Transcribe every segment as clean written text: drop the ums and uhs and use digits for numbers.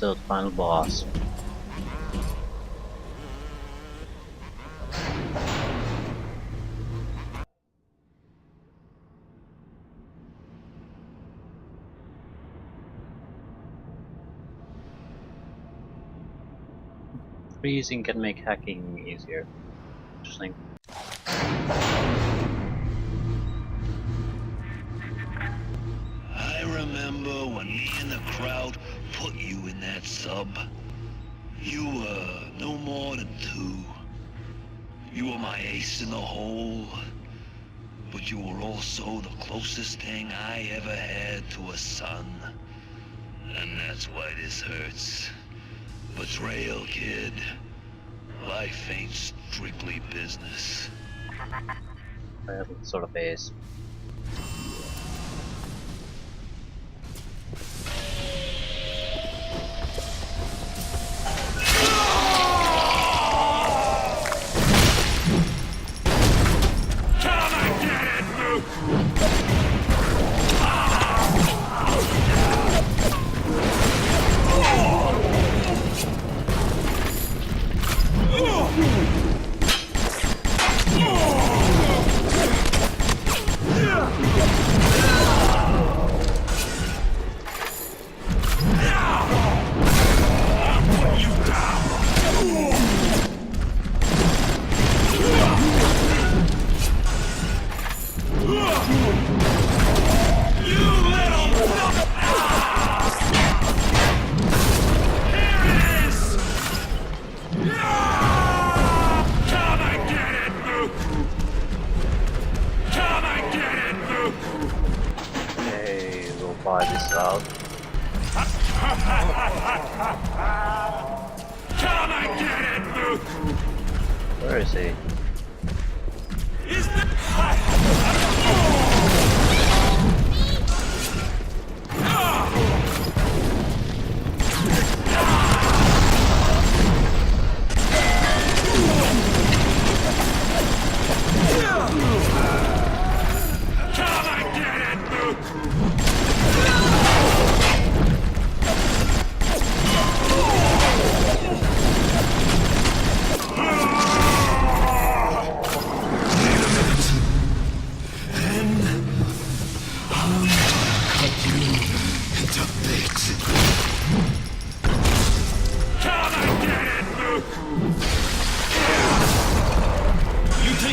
So the final boss. Freezing can make hacking easier. Interesting. I remember when me and the crowd put you in that sub. You were no more than 2. You were my ace in the hole, but you were also the closest thing I ever had to a son. And that's why this hurts. Betrayal, kid. Life ain't strictly business. Well, it sort of is. Buy this out. Come and get it, Luke! Where is he? Is the...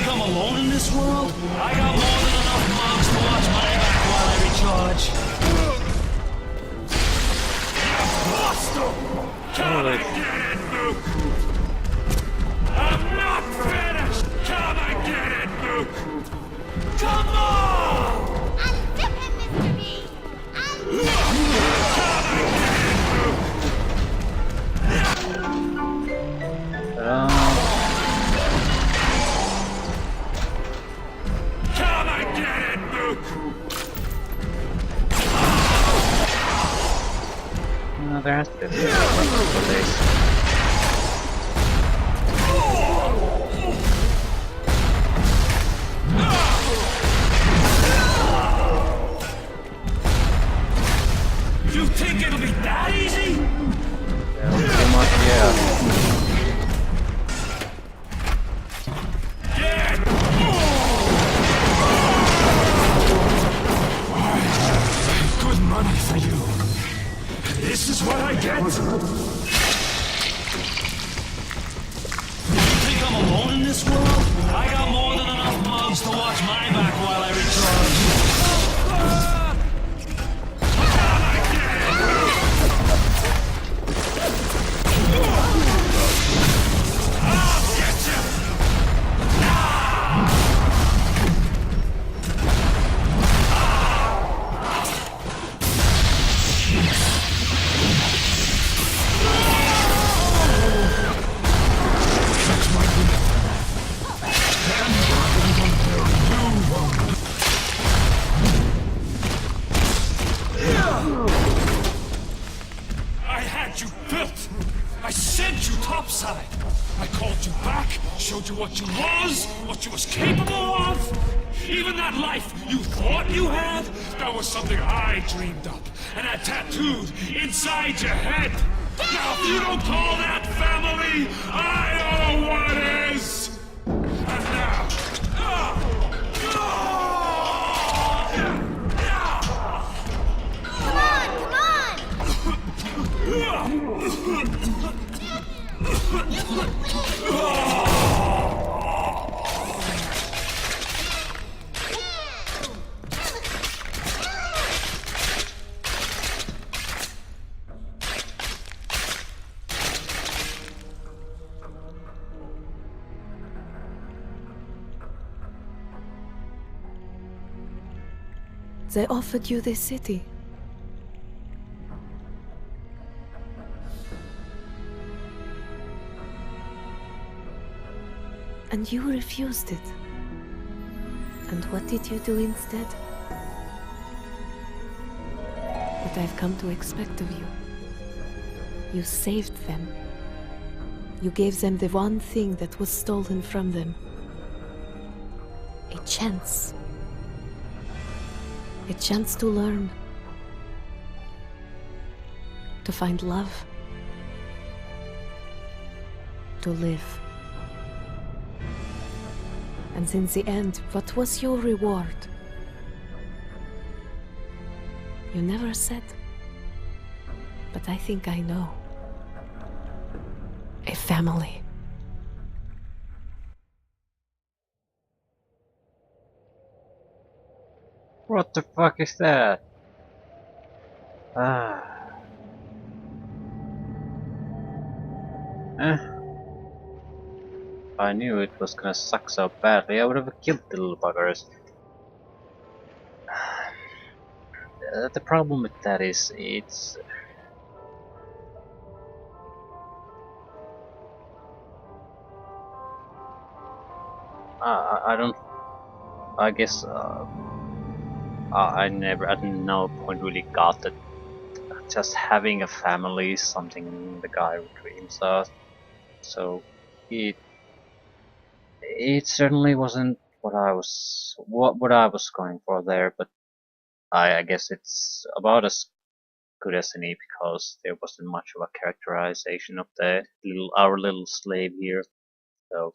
I'm alone in this world? I got more than enough mobs to watch my back while I recharge. Come and get it, Luke! I'm not finished! Come and get it, Luke! Come on! Unzip him, Mr. B! Come and get it, Luke! There has to be a place. You think it'll be that easy? Yeah, pretty much, yeah. Good money for you. This is what I get? You think I'm alone in this world? I got more than enough mobs to watch my back while I recharge. I'll get you! I had you built! I sent you topside! I called you back, showed you what you was capable of! Even that life you thought you had, that was something I dreamed up and had tattooed inside your head! Now, if you don't call that family, I don't know what is! And now... Come on, come on! They offered you this city. And you refused it. And what did you do instead? What I've come to expect of you. You saved them. You gave them the one thing that was stolen from them. A chance. A chance to learn. To find love. To live. And in the end, what was your reward? You never said. But I think I know. A family. What the fuck is that? Ah. Eh. I knew it was gonna suck so badly, I would have killed the little buggers. The problem with that is, it's... I don't... I guess... I never, at no point really got that just having a family is something the guy dreams of. So it certainly wasn't what I was going for there, but I guess it's about as good as any because there wasn't much of a characterization of the our little slave here. So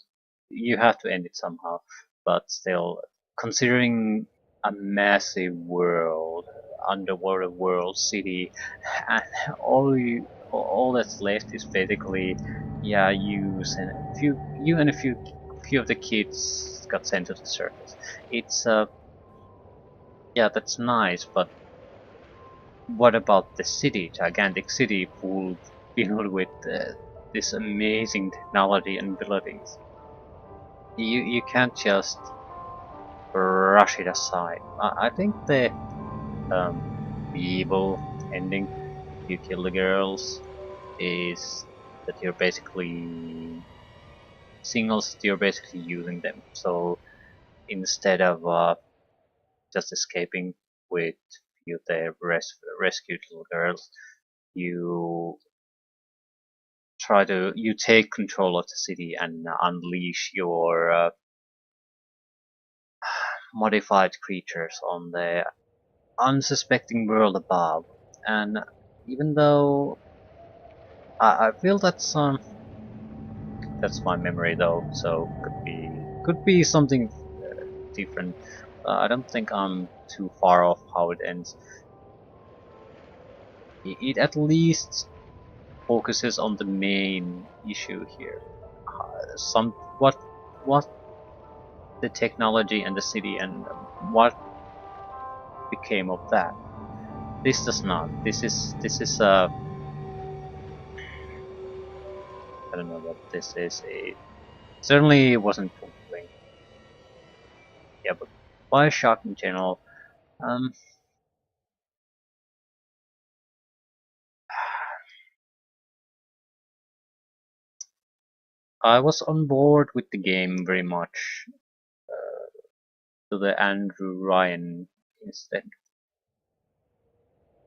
you have to end it somehow. But still, considering a massive world, underwater world, city, and all that's left is basically, yeah, you and a few of the kids got sent to the surface. It's yeah, that's nice, but what about the city, gigantic city filled with this amazing technology and abilities? You can't just brush it aside. I think the evil ending, you kill the girls, is that you're basically singles. You're basically using them. So instead of just escaping with the rescued little girls, you you take control of the city and unleash your modified creatures on the unsuspecting world above. And even though I feel that's my memory though, so could be something different. I don't think I'm too far off how it ends. It at least focuses on the main issue here. Some what the technology and the city and what became of that. This does not. This is I don't know what this is. It certainly wasn't fulfilling. Yeah, but Bioshock in general. Um, I was on board with the game very much to the Andrew Ryan instead,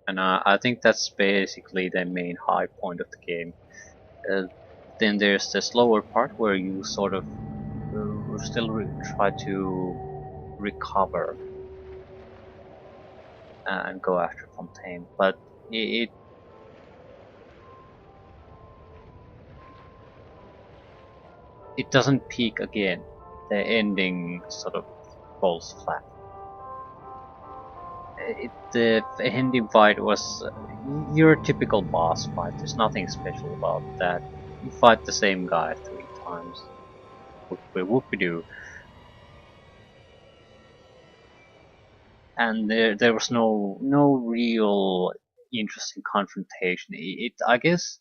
and I think that's basically the main high point of the game. Uh, then there's the slower part where you sort of try to recover and go after Fontaine, but it it doesn't peak again. The ending sort of falls flat. The ending fight was your typical boss fight. There's nothing special about that. You fight the same guy 3 times. Whoop-de-doo. And there was no real interesting confrontation. I guess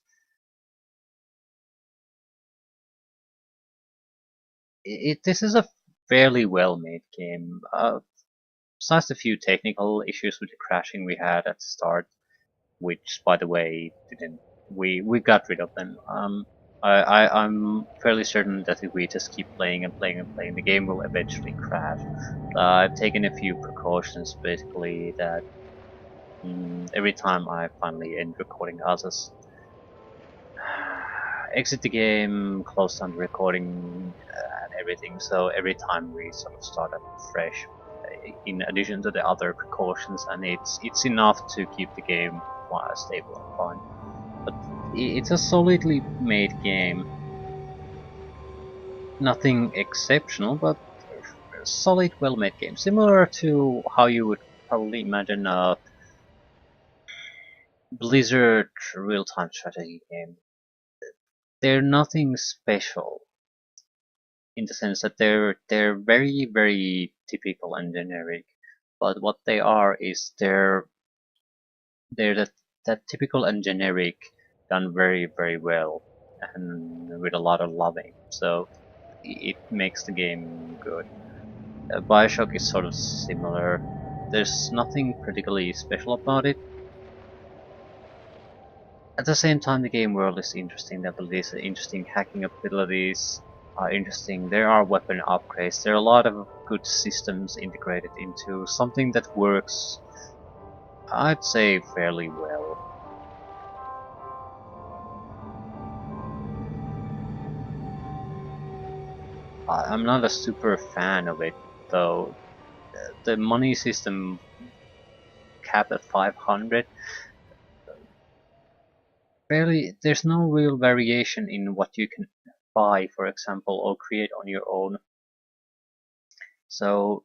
this is a fairly well made game. Besides a few technical issues with the crashing we had at the start, which by the way didn't we got rid of them. I'm fairly certain that if we just keep playing and playing and playing, the game will eventually crash. I've taken a few precautions, basically that every time I finally end recording, I'll just exit the game, close down the recording and everything. So every time we sort of start up fresh, in addition to the other precautions, and it's enough to keep the game stable and fine. But it's a solidly made game. Nothing exceptional, but a solid, well-made game. Similar to how you would probably imagine a Blizzard real-time strategy game. They're nothing special in the sense that they're very typical and generic. But what they are is they're that typical and generic done very well and with a lot of loving. So it makes the game good. Bioshock is sort of similar. There's nothing particularly special about it. At the same time, the game world is interesting. The abilities are interesting. Hacking abilities are interesting. There are weapon upgrades. There are a lot of good systems integrated into something that works, I'd say, fairly well. I'm not a super fan of it, though. The money system capped at 500. Really, there's no real variation in what you can buy, for example, or create on your own. So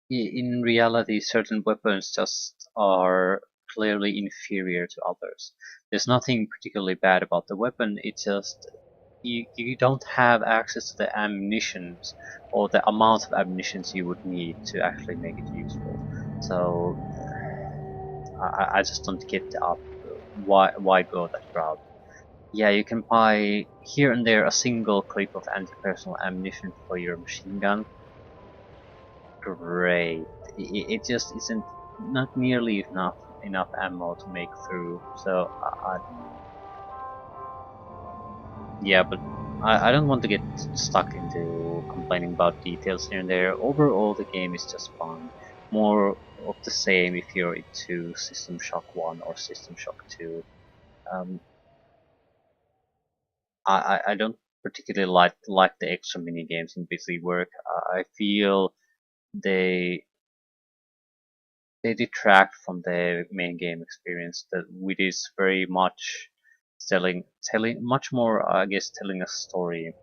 in reality, certain weapons just are clearly inferior to others. There's nothing particularly bad about the weapon, it's just you don't have access to the ammunitions or the amount of ammunitions you would need to actually make it useful. So I just don't get up why go that route. Yeah, you can buy here and there a single clip of anti-personnel ammunition for your machine gun. Great. It just isn't not nearly enough ammo to make through. So yeah, but I don't want to get stuck into complaining about details here and there. Overall, the game is just fun. More of the same if you're into System Shock 1 or System Shock 2. Um, I don't particularly like the extra mini games in busy work. I feel they they detract from the main game experience. That which is very much telling much more, I guess, telling a story.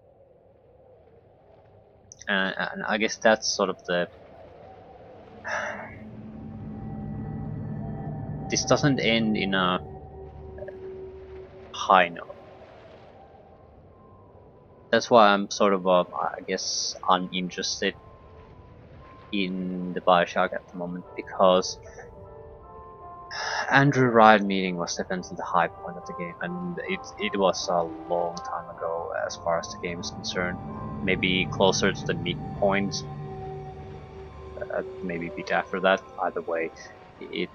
And I guess that's sort of the this doesn't end in a high note. That's why I'm sort of I guess uninterested in the Bioshock at the moment, because Andrew Ryan meeting was definitely the high point of the game, and it was a long time ago as far as the game is concerned. Maybe closer to the midpoint, maybe a bit after that. Either way, it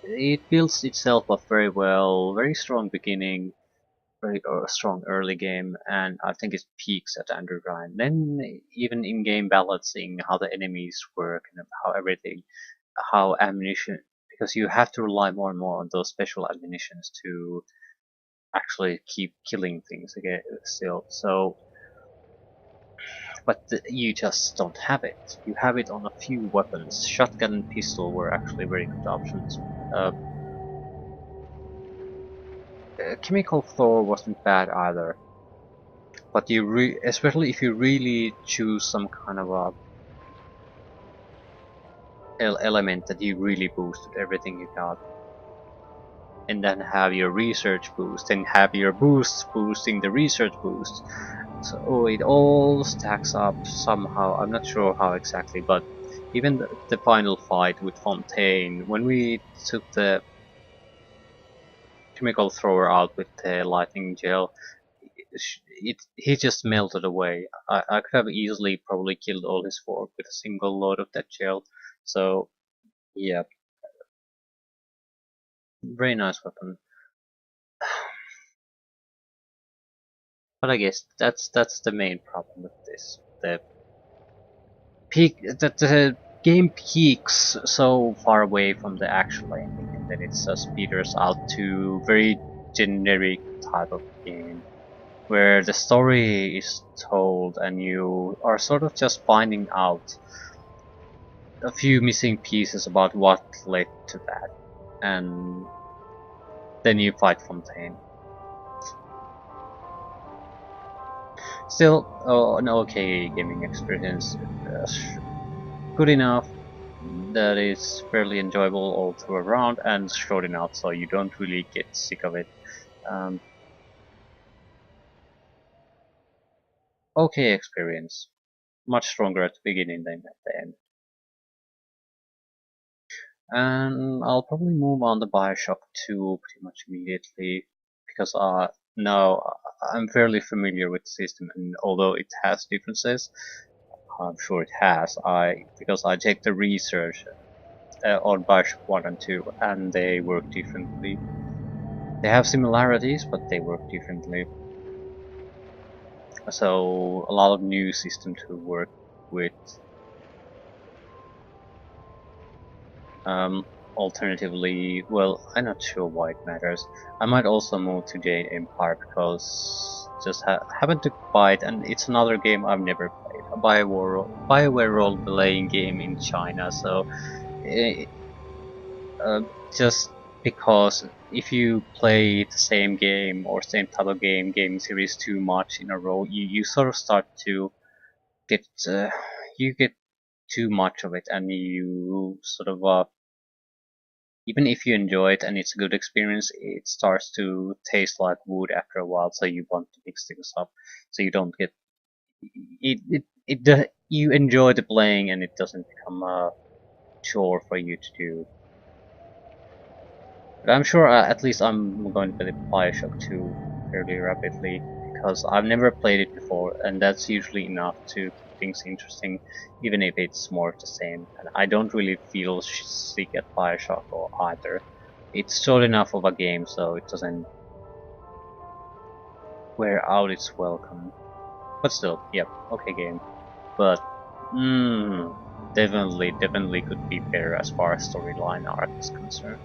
it builds itself up very well, very strong beginning, very strong early game, and I think it peaks at Andrew Ryan. Then even in-game balancing, how the enemies work and how everything, how ammunition, because you have to rely more and more on those special ammunitions to actually keep killing things again still. So, but you just don't have it. You have it on a few weapons. Shotgun and pistol were actually very good options. Uh, Chemical Thor wasn't bad either, but especially if you really choose some kind of a element that you really boosted everything you got, and then have your research boost, and have your boosts boosting the research boost. So it all stacks up somehow. I'm not sure how exactly, but even the final fight with Fontaine, when we took the chemical thrower out with the lightning gel, he just melted away. I could have easily probably killed all his fork with a single load of that gel. So yeah, very nice weapon. But I guess that's the main problem with this. The game peaks so far away from the actual ending, and then it just peters out to very generic type of game where the story is told and you are sort of just finding out a few missing pieces about what led to that, and then you fight Fontaine. Still, an okay gaming experience, good enough that is fairly enjoyable all through around and short enough so you don't really get sick of it. Um, okay experience, much stronger at the beginning than at the end. And I'll probably move on to Bioshock 2 pretty much immediately because now I'm fairly familiar with the system, and although it has differences, I'm sure it has. Because I checked the research on Bioshock 1 and 2, and they work differently. They have similarities, but they work differently. So a lot of new system to work with. Alternatively, well, I'm not sure why it matters. I might also move to Jade Empire because just happened to buy it, and it's another game I've never played. A Bioware role-playing game in China. So eh, uh, just because if you play the same game or same type of game series too much in a row, you sort of start to get you get too much of it, and you sort of even if you enjoy it and it's a good experience, it starts to taste like wood after a while. So you want to mix things up, so you don't get you enjoy the playing and it doesn't become a chore for you to do. But I'm sure at least I'm going to play Bioshock 2 fairly rapidly because I've never played it before, and that's usually enough to keep things interesting, even if it's more of the same. And I don't really feel sick at Bioshock or either. It's short enough of a game, so it doesn't wear out its welcome. But still, yep, okay game. But definitely could be better as far as storyline arc is concerned.